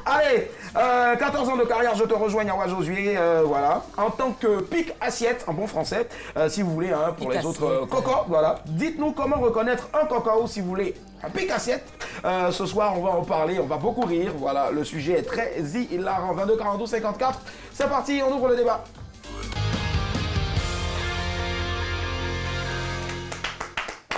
Allez, 14 ans de carrière, je te rejoins, Nyawa Josué, voilà. En tant que pic assiette, en bon français, si vous voulez, hein, pour pic les autres cocos, voilà. Dites-nous comment reconnaître un coco, si vous voulez, un pic assiette. Ce soir, on va en parler, on va beaucoup rire, voilà. Le sujet est très hilarant. 22 42 54, c'est parti, on ouvre le débat.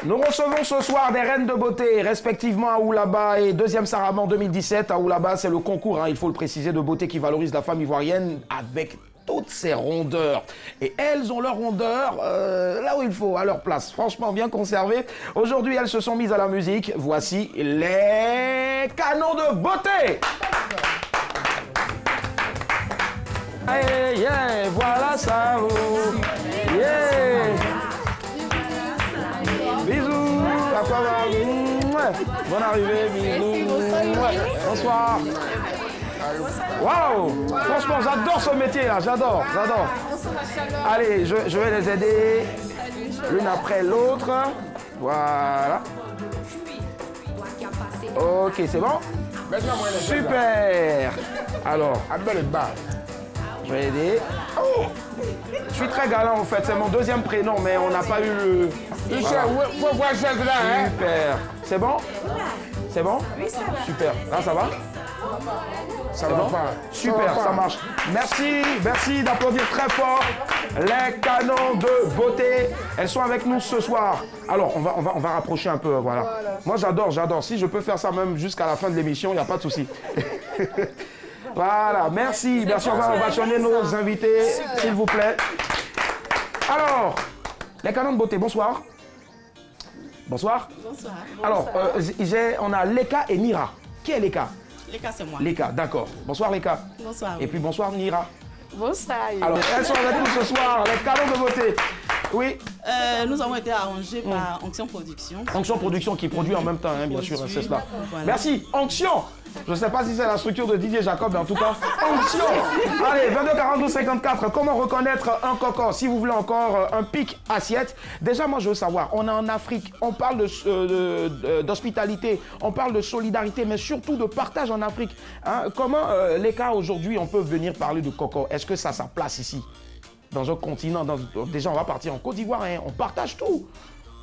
Nous recevons ce soir des reines de beauté, respectivement Aoulaba et deuxième Saraman 2017. Aoulaba, c'est le concours, hein, il faut le préciser, de beauté qui valorise la femme ivoirienne avec toutes ses rondeurs. Et elles ont leur rondeur là où il faut, à leur place. Franchement, bien conservées. Aujourd'hui, elles se sont mises à la musique. Voici les canons de beauté. Hey, yeah, voilà ça. Yeah. Bisous, à quoi va? Bonne arrivée, bisous. Bonsoir. Waouh! Franchement, j'adore ce métier là, j'adore. Allez, je vais les aider l'une après l'autre. Voilà. Ok, c'est bon? Super! Alors, je vais aider. Oh! Je suis très galant en fait, c'est mon deuxième prénom, mais on n'a pas eu le... Voilà. Super. C'est bon? C'est bon? Oui, ça va. Super. Là, ça va? Ça va pas. Super, ça marche. Merci d'applaudir très fort les canons de beauté. Elles sont avec nous ce soir. Alors, on va rapprocher un peu, voilà. Moi, j'adore. Si je peux faire ça même jusqu'à la fin de l'émission, il n'y a pas de souci. Voilà, merci. On va ovationner nos invités, s'il vous plaît. Alors, les canons de beauté, bonsoir. Bonsoir. Bonsoir. Alors, on a Leka et Nira. Qui est Leka? Leka, c'est moi. Leka, d'accord. Bonsoir Leka. Bonsoir. Et puis bonsoir Nira. Bonsoir. Alors, elles sont avec nous ce soir, les canons de beauté. Oui. Nous avons été arrangés par Onction Production. Onction Production qui produit en même temps, hein, bien sûr, c'est cela. Voilà. Merci. Onction. Je ne sais pas si c'est la structure de Didier Jacob, mais en tout cas, Onction. Allez, 22 42 54. Comment reconnaître un coco? Si vous voulez encore un pic assiette. Déjà, moi, je veux savoir, on est en Afrique, on parle d'hospitalité, on parle de solidarité, mais surtout de partage en Afrique. Hein? Comment, les cas aujourd'hui, on peut venir parler de coco? Est-ce que ça a sa place ici? Dans un continent, déjà, on va partir en Côte d'Ivoire, hein, on partage tout.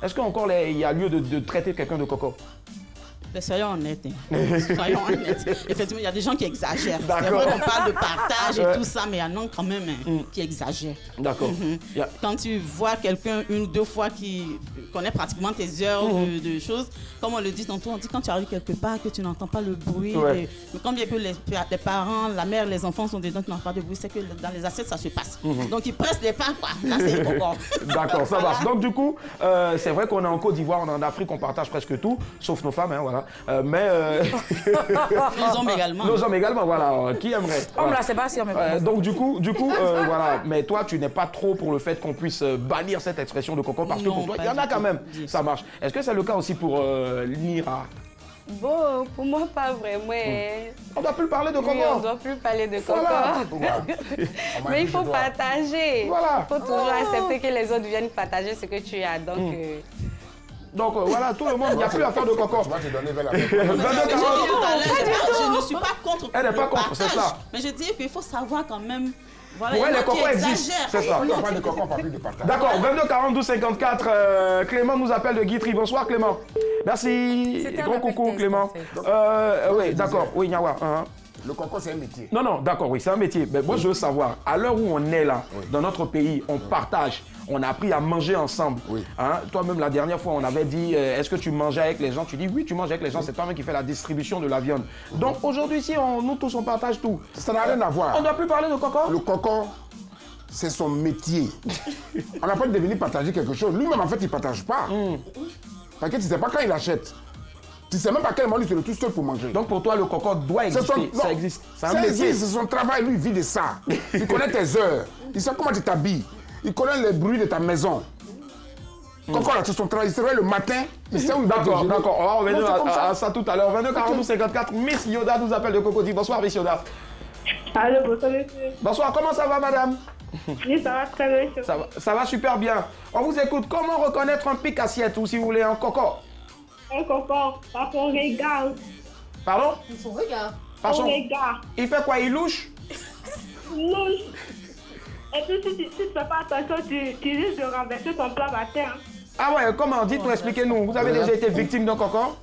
Est-ce qu'encore il y a lieu de traiter quelqu'un de coco? Mais soyons honnêtes. Soyons honnêtes. Effectivement, il y a des gens qui exagèrent. C'est vrai qu'on parle de partage et tout ça, mais il y en a quand même qui exagèrent. D'accord. Quand tu vois quelqu'un une ou deux fois qui connaît pratiquement tes heures de choses, comme on le dit tantôt, on dit quand tu arrives quelque part que tu n'entends pas le bruit. Mais quand bien que les parents, la mère, les enfants sont dedans, tu n'entends pas de bruit, c'est que dans les assiettes, ça se passe. Donc ils pressent les pas, quoi. Là, c'est encore. D'accord, ça marche. Donc du coup, c'est vrai qu'on est en Côte d'Ivoire, on est en Afrique, on partage presque tout, sauf nos femmes, hein, voilà. Nos hommes également. Nos hommes également, voilà. Qui aimerait? Homme là, c'est pas si on donc du coup, voilà. Mais toi, tu n'es pas trop pour le fait qu'on puisse bannir cette expression de coco parce que pour toi, il y en a quand même. Ça marche. Est-ce que c'est le cas aussi pour Nira? Bon, pour moi, pas vraiment. On ne doit plus parler de coco. Oui, on ne doit plus parler de coco. Voilà. Mais il faut partager. Voilà. Il faut toujours accepter que les autres viennent partager ce que tu as. Donc voilà, tout le monde, il n'y a plus à faire de coco. Je ne suis pas contre. Elle n'est pas contre, c'est ça. Mais je dis qu'il faut savoir quand même. Voilà, ouais, les cocos existent, c'est ça. D'accord, 22 42 54. Clément nous appelle de Guitry. Bonsoir Clément. Merci. Grand coucou Clément. Oui, d'accord. Oui, Nyawa. Le coco, c'est un métier. Non, d'accord, oui, c'est un métier. Mais moi, je veux savoir, à l'heure où on est là, dans notre pays, on partage, on a appris à manger ensemble. Oui. Hein? Toi-même, la dernière fois, on avait dit, est-ce que tu mangeais avec les gens? Tu dis, oui, tu manges avec les gens, c'est toi-même qui fais la distribution de la viande. Donc, aujourd'hui, si nous tous, on partage tout. Ça n'a rien à voir. On ne doit plus parler de coco? Le coco, c'est son métier. On n'a pas de venir partager quelque chose. Lui-même, en fait, il ne partage pas. Parce que tu ne sais pas quand il achète. Tu ne sais même pas quel moment il se retrouve seul pour manger. Donc pour toi, le coco doit exister. Ça existe. C'est un métier. C'est son travail, lui, il vit de ça. Il connaît tes heures. Il sait comment tu t'habilles. Il connaît les bruits de ta maison. Coco, là, c'est son travail. Il se réveille le matin. Il sait où il va. D'accord. On va revenir à ça tout à l'heure. 22 42 54. Miss Yoda nous appelle de Cocody. Bonsoir, Miss Yoda. Allô, bonsoir, monsieur. Bonsoir, comment ça va, madame? Oui, ça va très bien. Ça va super bien. On vous écoute. Comment reconnaître un pic assiette ou si vous voulez un coco? Un coco, par son regard. Pardon? Son regard. Par son regard. Il fait quoi? Il louche? Louche. Et puis, si tu ne fais pas attention, tu risques de renverser ton plat par terre. Ah ouais, comment? Dites-nous, expliquez-nous. Vous avez déjà été victime d'un coco?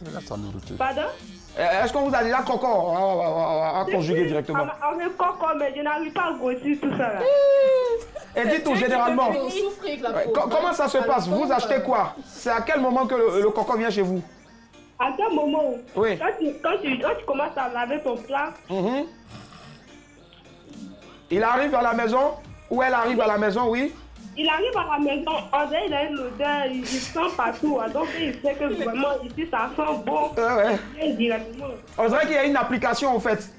Pardon? Est-ce qu'on vous a déjà coco? On va conjuguer directement. On est coco, mais je n'arrive pas à grossir tout ça là. Et dites-nous, généralement, comment ça se passe? Vous achetez quoi? C'est à quel moment que le coco vient chez vous? À quel moment? Oui. Quand tu commences à laver ton plat, Il arrive à la maison? Ou elle arrive à la maison, oui? il arrive à la maison, on dirait il a une odeur, il sent partout. Donc il sait que vraiment ici ça sent bon. Ouais. Il vient directement. On dirait qu'il y a une application en fait.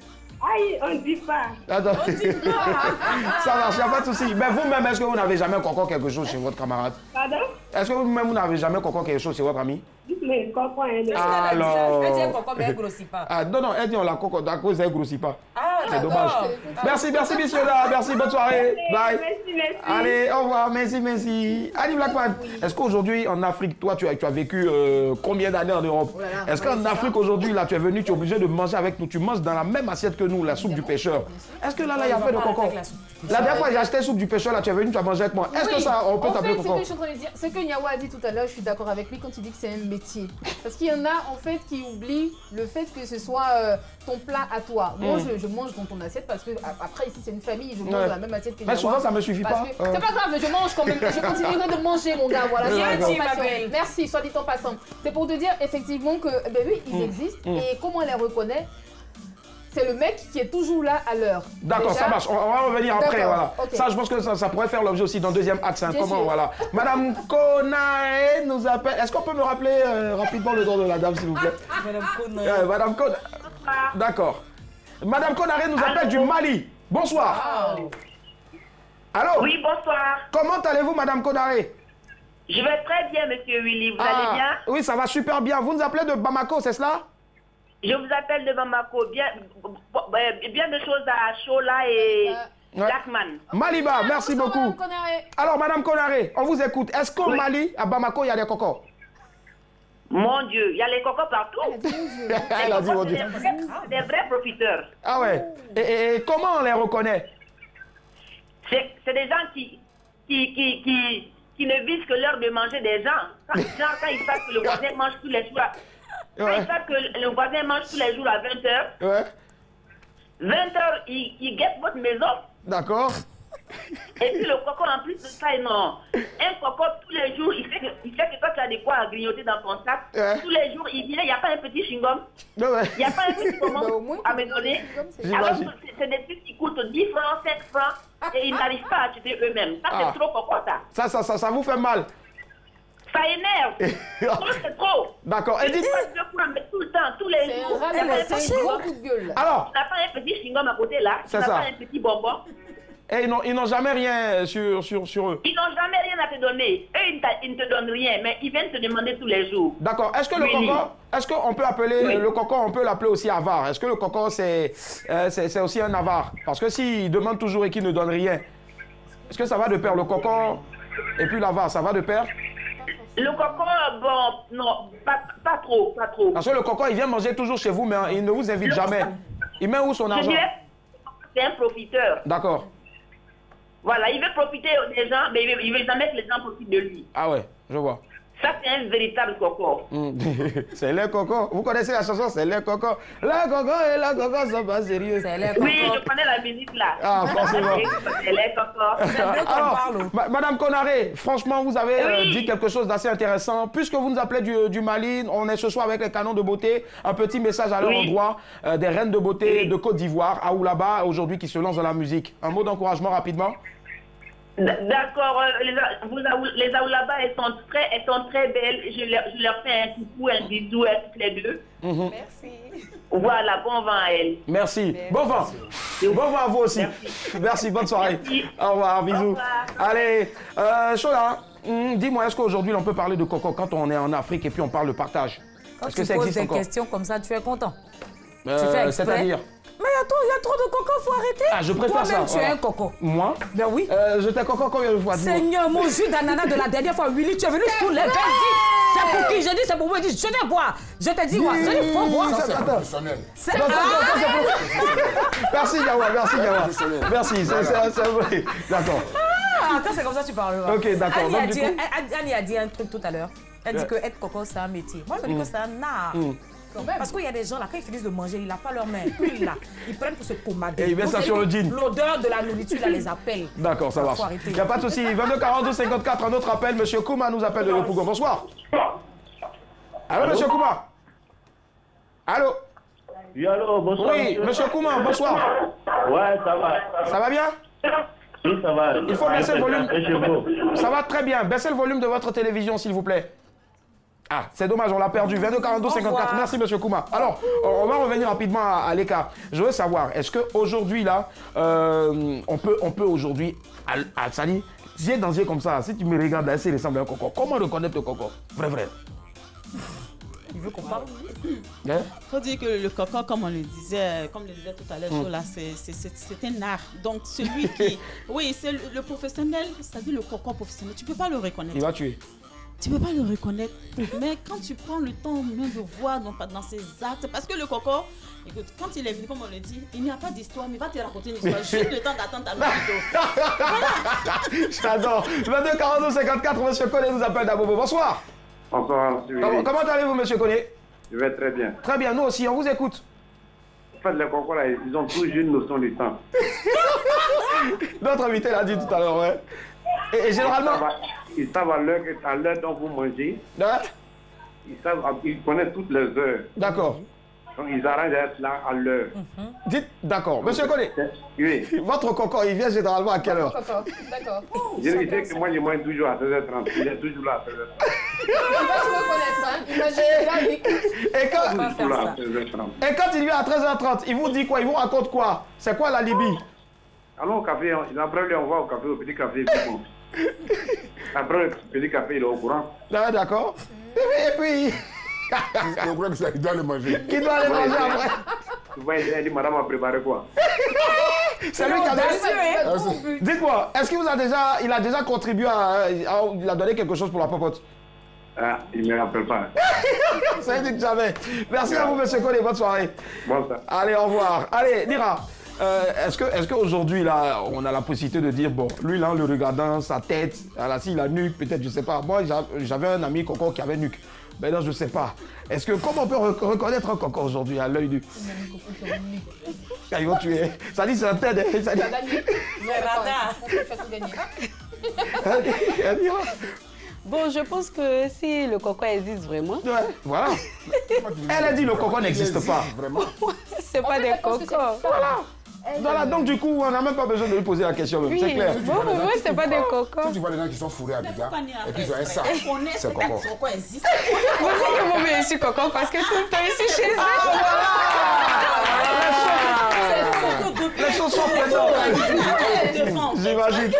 Aïe, on ne dit pas. Attends. Ça marche, il n'y a pas de souci. Mais vous-même, est-ce que vous n'avez jamais coco quelque chose chez votre camarade? Pardon? Est-ce que vous-même, vous n'avez jamais coco quelque chose chez votre ami? Mais coco, elle est... Alors... Elle dit coco, mais elle ne grossit pas. Ah, non, elle dit on la coco, à cause elle ne grossit pas. Ah, c'est dommage. Merci, messieurs, là. Merci, bonne soirée. Bye. Merci. Allez, au revoir, merci. Allez, Blackman, est-ce qu'aujourd'hui, en Afrique, toi, tu as vécu combien d'années en Europe? Est-ce qu'en Afrique, aujourd'hui, là, tu es venu, tu es obligé de manger avec nous, tu manges dans la même assiette que nous, la soupe du pêcheur? Est-ce que là, il y a fait de coco? La dernière fois, j'ai acheté soupe du pêcheur, là, tu es venu, tu as mangé avec moi. Est-ce que ça, on peut t'appeler coco? En fait, ce que Nyawa a dit tout à l'heure, je suis d'accord avec lui quand il dit que c'est un métier. Parce qu'il y en a, en fait, qui oublient le fait que ce soit ton plat à toi. Moi, je mange dans ton assiette parce que, après, ici, c'est une famille, je mange dans la même assiette que Nyawa. Mais souvent, ça ne me suffit pas. C'est pas grave, je mange quand même. Je continuerai de manger, mon gars. Voilà, merci, soit dit en passant. C'est pour te dire, effectivement, que, ben oui, ils existent. Et comment on les reconnaît? C'est le mec qui est toujours là à l'heure. D'accord, ça marche. On va revenir après. Voilà. Okay. Ça, je pense que ça pourrait faire l'objet aussi dans le deuxième axe. Hein. Comment, voilà. Madame Konaré nous appelle. Est-ce qu'on peut me rappeler rapidement le nom de la dame, s'il vous plaît? Madame Konaré. Madame Konaré. D'accord. Madame Konaré nous appelle du Mali. Bonsoir. Allô? Oui, bonsoir. Comment allez-vous, Madame Konaré? Je vais très bien, monsieur Willy. Vous allez bien? Oui, ça va super bien. Vous nous appelez de Bamako, c'est cela? Je vous appelle de Bamako. Bien de choses à Chola et Blackman. Maliba, merci beaucoup. Alors, Madame Konaré, on vous écoute. Est-ce qu'au Mali, à Bamako, il y a des cocos? Mon Dieu, il y a les cocos partout. Elle a dit mon Dieu. C'est des vrais profiteurs. Ah ouais. Et comment on les reconnaît? C'est des gens qui ne visent que l'heure de manger des gens. Quand ils savent que le voisin mange tous les jours. Quand ils savent que le voisin mange tous les jours à 20h. Ouais. 20h, il guette votre maison. D'accord. Et puis le coco, en plus de ça, non. Un coco, tous les jours, il sait que toi, tu as des quoi à grignoter dans ton sac. Tous les jours, il vient, il n'y a pas un petit chewing-gum. Il n'y a pas un petit bonbon à me donner. Alors, c'est des trucs qui coûtent 10 francs, 5 francs. Et ils n'arrivent pas à acheter eux-mêmes. Ça, c'est trop coco, ça. Ça vous fait mal? Ça énerve. C'est trop. D'accord. Et dites... tout le temps, tous les jours. C'est un gros coup de gueule. Alors. Tu n'as pas un petit chewing-gum à côté là. Tu n'as pas un petit bonbon. Et ils n'ont jamais rien sur eux. Ils n'ont jamais rien à te donner. Eux, ils ne te donnent rien, mais ils viennent te demander tous les jours. D'accord. Est-ce que le coco, est-ce qu'on peut appeler le coco, on peut l'appeler aussi avare? Est-ce que le coco, c'est aussi un avare? Parce que s'il demande toujours et qu'il ne donne rien, est-ce que ça va de pair le coco et puis l'avare, ça va de pair? Le coco, bon, non, pas trop. Parce que le coco, il vient manger toujours chez vous, mais il ne vous invite jamais. Il met où son argent? C'est un profiteur. D'accord. Voilà, il veut profiter des gens, mais il ne veut jamais que les gens profitent de lui. Ah ouais, je vois. Ça, c'est un véritable coco. C'est le coco. Vous connaissez la chanson? C'est le coco. Le coco et la coco sont pas sérieux. Oui, je connais la musique là. Ah, forcément. C'est le coco. Alors, Madame Konaré, franchement, vous avez dit quelque chose d'assez intéressant. Puisque vous nous appelez du Mali, on est ce soir avec les canons de beauté. Un petit message à leur endroit des reines de beauté de Côte d'Ivoire, Aoulaba, aujourd'hui qui se lancent dans la musique. Un mot d'encouragement rapidement. D'accord, les Aoulaba, elles sont très belles. Je leur fais un coucou, un bisou à toutes les deux. Merci. Voilà, bon vent à elles. Merci. Bon vent. Bon vent à vous aussi. Merci, bonne soirée. Merci. Au revoir, bisous. Au revoir. Allez, Chola, dis-moi, est-ce qu'aujourd'hui on peut parler de coco quand on est en Afrique et puis on parle de partage? Quand tu poses des questions comme ça, tu es content? C'est-à-dire? Mais il y a trop de coco, faut arrêter. Ah, je préfère ça. Tu es un coco. Moi? Ben oui. Je t'ai coco combien de fois? Seigneur, mon jus d'ananas de la dernière fois, Willy, tu es venu sous les verres. C'est pour qui? Je dis c'est pour moi. Je dis je vais boire. Je te dis quoi? Je dis faut boire. Ça, c'est professionnel. Merci, Yawa. Merci, c'est vrai. D'accord. Attends, c'est comme ça que tu parles. Ok, d'accord. Annie a dit un truc tout à l'heure. Elle dit que être coco, c'est un métier. Moi, je dis que c'est un art. Parce qu'il y a des gens là, quand ils finissent de manger, ils lavent pas leurs mains. Puis là, ils prennent pour se pommader. Et ils mettent ça sur le jean. L'odeur de la nourriture, là, les appelle. D'accord, ça marche. Il n'y a pas de souci. 22 42 54, un autre appel. Monsieur Kouma nous appelle de Yopougon. Bonsoir. Allô, monsieur Kouma. Allô. Oui, allô, bonsoir. Oui, monsieur Kouma, bonsoir. Ouais, ça va. Ça va bien? Oui, ça va. Il faut baisser le volume. Ça va très bien. Baissez le volume de votre télévision, s'il vous plaît. Ah, c'est dommage, on l'a perdu. 22 42 54. Merci, monsieur Kouma. Alors, on va revenir rapidement à l'écart. Je veux savoir, est-ce qu'aujourd'hui, là, on peut aujourd'hui, Sali, yeux dans yeux comme ça, si tu me regardes là, il ressemble à un coco. Comment reconnaître le coco? Vrai. Il veut qu'on parle. Il faut dire que le coco, comme on le disait, tout à l'heure, là, c'est un art. Donc, celui qui... Oui, c'est le professionnel, c'est-à-dire le coco professionnel. Tu ne peux pas le reconnaître. Il va tuer. Tu ne peux pas le reconnaître. Mais quand tu prends le temps même de voir dans ses actes, parce que le coco, écoute, quand il est venu, comme on le dit, il n'y a pas d'histoire, mais il va te raconter une histoire. Juste le temps d'attendre ta vidéo. J'adore. 22 42 54, monsieur Koné nous appelle d'Abobo. Bonsoir. Bonsoir, monsieur. Comment allez-vous, monsieur Koné? Je vais très bien. Très bien, nous aussi, on vous écoute. En fait, les cocos, là, ils ont toujours une notion du temps. Notre invité l'a dit tout à l'heure, ouais. Et généralement... Ils savent à l'heure dont vous mangez. Ouais. Ils connaissent toutes les heures. D'accord. Donc, ils arrangent d'être là à l'heure. Dites, d'accord. Monsieur Koné, oui. Votre coco, il vient généralement à quelle heure? D'accord. Je lui dis que moi, je mange toujours à 16h30. Il est toujours là à 16h30. Il va se reconnaître, hein. Imaginez, là, il écoute. Et quand il vient à 13h30, il vous dit quoi? Il vous raconte quoi? C'est quoi la Libye? Allons au café. Après, on va au café, au petit café. Après, le petit café, il est au courant. Ah, d'accord. Et puis... Je crois qu'il doit le manger. Il doit le manger après. Tu vois, il dit, madame a préparé quoi? C'est lui qui a donné. Dites-moi, est-ce qu'il a déjà contribué il a donné quelque chose pour la popote? Ah, il ne me rappelle pas. Ça ne dit jamais. Merci à vous, monsieur Koné. Bonne soirée. Bonsoir. Allez, au revoir. Allez, Nira. Est-ce qu'aujourd'hui, là, on a la possibilité de dire, bon, lui, là, en le regardant, sa tête, là, s'il a nuque, peut-être, je sais pas. Moi, j'avais un ami coco qui avait nuque. Maintenant, je ne sais pas. Comment on peut reconnaître un coco aujourd'hui à l'œil nu? Ils vont tuer. Ça dit, c'est un tête. Ça dit... Bon, je pense que si le coco existe vraiment... Ouais, voilà. Elle a dit le coco n'existe pas. Vraiment. C'est pas des cocos. Voilà, donc du coup, on n'a même pas besoin de lui poser la question, oui, c'est clair. Bon, pour moi, c'est pas des cocos. Si tu vois des gens qui sont fourrés à Abidjan, et puis ils ont un sac, c'est coco. Vous savez que moi, je suis coco parce que tout le temps, ici chez eux. Les choses sont présentes. J'imagine.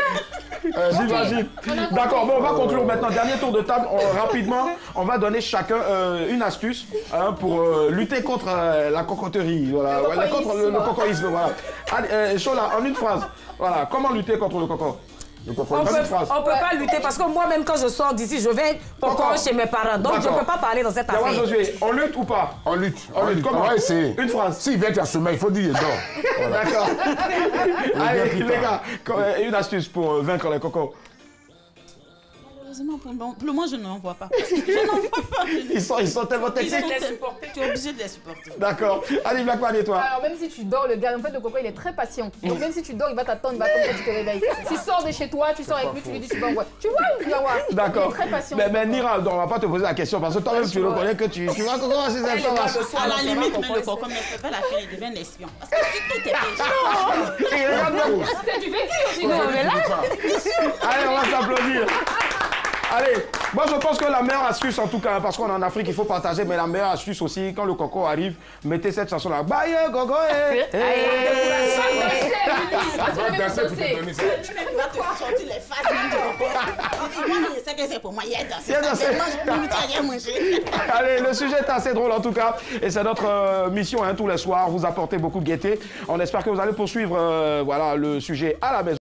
D'accord, bon, on va conclure maintenant. Dernier tour de table. Rapidement, on va donner chacun une astuce pour lutter contre la cocoterie. Voilà, contre le cocoïsme. Voilà. Chola, en une phrase. Voilà, comment lutter contre le coco? On peut pas lutter parce que moi-même, quand je sors d'ici, je vais encore chez mes parents. Donc, je ne peux pas parler dans cette affaire. Josué, on lutte ou pas? On lutte. Comment? On va essayer. Une phrase. S'il vient t'assumer, il faut dire il dort. Voilà. D'accord. Allez, les gars, une astuce pour vaincre les cocos. Malheureusement, pour le moment, je n'en vois pas. Je n'en vois pas. Ils sont tellement techniques. Tu es obligé de les supporter. D'accord. Allez, Blackman, et toi? Alors, même si tu dors, le gars, en fait, le coco, il est très patient. Donc, même si tu dors, il va t'attendre, il va attendre que tu te réveilles. S'il sort de chez toi, tu sors avec lui, tu lui dis, tu vas voir. Tu vois, il va voir. D'accord. Il est très patient. Mais Nira, on ne va pas te poser la question parce que toi-même, tu reconnais que tu vas comment ces informations. À la limite, même le coco, mais ne peut pas la faire, il devient un espion. Parce que si tout est péché. Et regarde bien. C'est du vécu aussi. Non, mais là. Allez, on va s'applaudir. Allez, moi je pense que la meilleure astuce en tout cas, parce qu'on est en Afrique, il faut partager, mais la meilleure astuce aussi, quand le coco arrive, mettez cette chanson-là. Bye, gogo, Il va te sortir les faces même du coco. Moi, je sais que c'est pour moi, il y a dansé. Moi, je peux rien manger. Allez, le sujet est assez drôle en tout cas, et c'est notre mission tous les soirs, vous apportez beaucoup de gaieté. On espère que vous allez poursuivre voilà, le sujet à la maison.